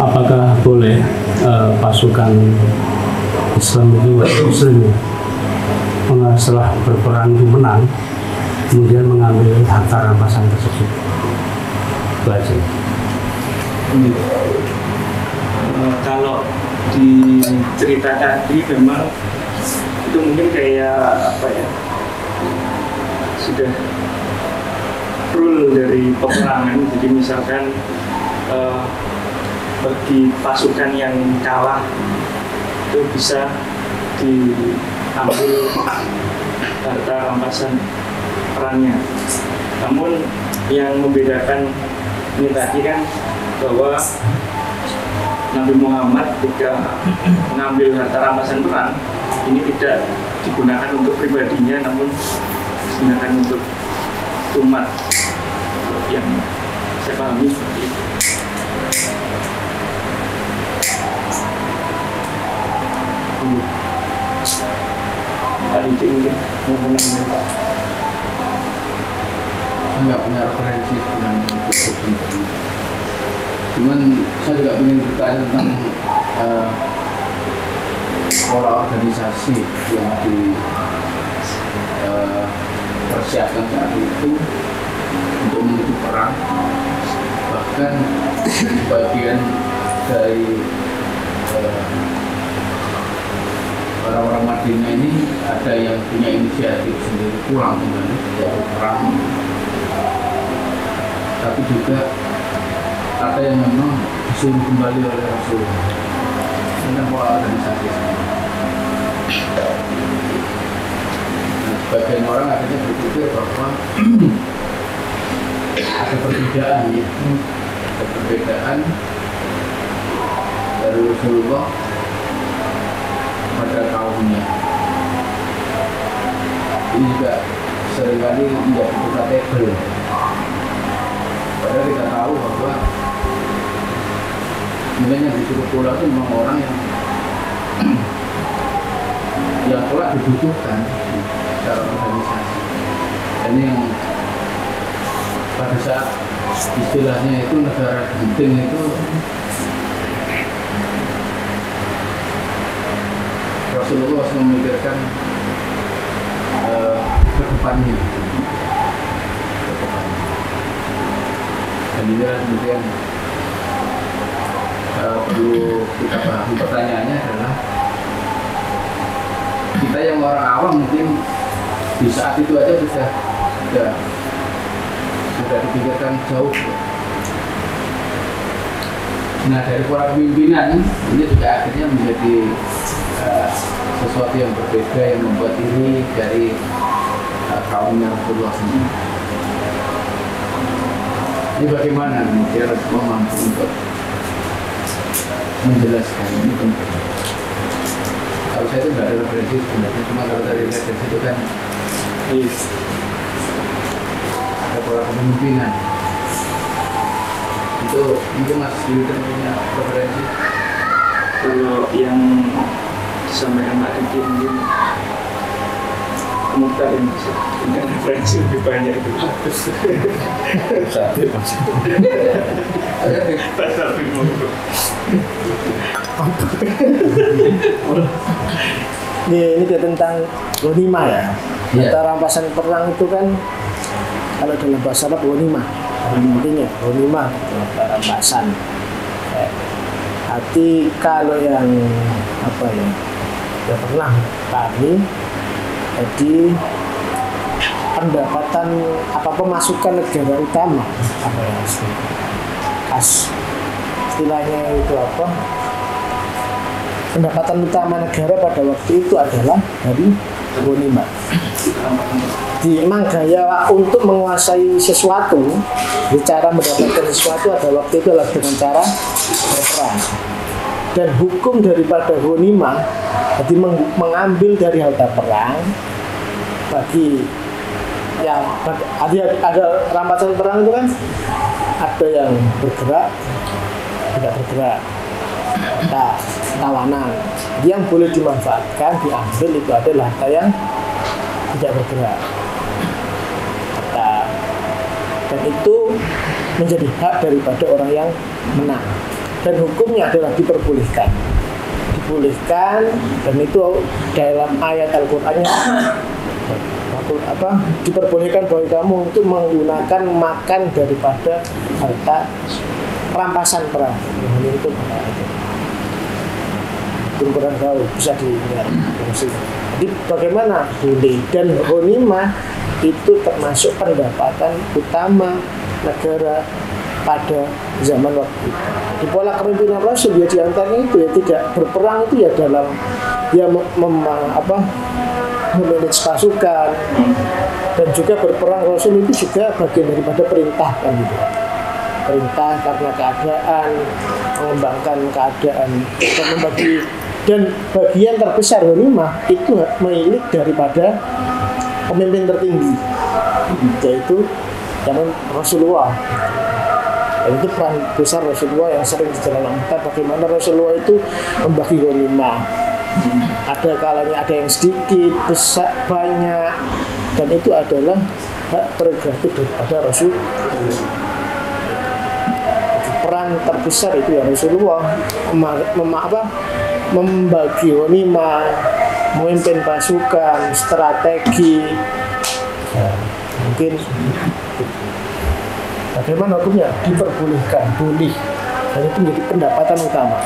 Apakah boleh pasukan Islam itu Muslim setelah berperang itu menang, kemudian mengambil harta rampasan tersebut? Belajar. Kalau di cerita tadi memang itu mungkin kayak apa ya, sudah rule dari peperangan. Jadi misalkan bagi pasukan yang kalah itu bisa diambil harta rampasan perangnya. Namun yang membedakan ini tadi kan bahwa Nabi Muhammad ketika mengambil harta rampasan perang ini tidak digunakan untuk pribadinya, namun digunakan untuk umat, yang saya pahami seperti itu. Pak Diki mungkin mau menambah Pak? Saya nggak punya referensi dengan itu. Cuman saya juga ingin bertanya tentang pola organisasi yang dipersiapkan saat itu untuk menuju perang. Bahkan bagian dari orang-orang Madinah ini ada yang punya inisiatif sendiri pulang kembali dari perang, tapi juga ada yang memang disuruh kembali oleh Rasulullah. Ini pola organisasi. Nah, sebagian orang akhirnya berpikir bahwa ada perbedaan, ya. Ada perbedaan dari Rasulullah pada kaumnya. Ini juga seringkali menjadi debatable. Padahal kita tahu bahwa sebenarnya disuruh pulang itu memang orang yang telah dibutuhkan secara organisasi. Dan yang pada saat istilahnya itu negara genting itu Rasulullah harus memikirkan ke depannya. Dan ini kemudian perlu kita pahami. Pertanyaannya adalah kita yang orang awam mungkin di saat itu aja sudah dipikirkan jauh. Nah, dari para pimpinan ini juga akhirnya menjadi sesuatu yang berbeda yang membuat ini dari kaumnya Rasulullah sendiri. Ini bagaimana kemudian Rasulullah mampu untuk menjelaskan ini penting. Kalau saya itu tidak ada referensi sebenarnya, cuma kalau dari referensi itu kan ada para kepemimpinan. Itu mungkin Mas Yudha punya referensi. Kalau yang disampaikan Pak Diki mungkin Mukhtar yang bisa dengan referensi lebih banyak itu. Satu maksudnya. Ini tentang ghanimah ya. Harta rampasan perang itu kan kalau dalam bahasa Arab ghanimah. Artinya ghanimah harta rampasan. Hati kalau yang apa ya? Ya pernah kami jadi pendapatan apa pemasukan negara utama apa ya kas istilahnya itu apa pendapatan utama negara pada waktu itu adalah dari ghanimah. Memang gaya untuk menguasai sesuatu, cara mendapatkan sesuatu adalah waktu itu adalah dengan cara berperang. Dan hukum daripada ghanimah, jadi mengambil dari harta perang bagi yang ada rampasan perang itu kan ada yang bergerak, tidak bergerak, tawanan. Yang boleh dimanfaatkan diambil itu adalah harta yang tidak bergerak. dan itu menjadi hak daripada orang yang menang, dan hukumnya adalah diperbolehkan dan itu dalam ayat Al-Qur'annya diperbolehkan bagi kamu untuk menggunakan makan daripada harta rampasan perang. Itu kurang tahu bisa dilihat. Jadi bagaimana boleh, dan ghanimah itu termasuk pendapatan utama negara pada zaman waktu itu. Di pola kepemimpinan Rasul ya diantaranya itu ya tidak berperang itu ya dalam ya memanage pasukan, dan juga berperang Rasul itu juga bagian daripada perintah kan gitu. Perintah karena keadaan, mengembangkan keadaan dan membagi, dan bagian terbesar ghanimah itu milik daripada pemimpin tertinggi, yaitu zaman Rasulullah. Dan itu peran besar Rasulullah yang sering dijalankan kita, bagaimana Rasulullah itu membagi ghanimah. Ada kalanya ada yang sedikit, besar, banyak, dan itu adalah hak prerogatif daripada Rasulullah. Peran terbesar itu ya Rasulullah membagi ghanimah, memimpin pasukan, strategi. Mungkin bagaimana hukumnya? Diperbolehkan, boleh, dan itu menjadi pendapatan utama.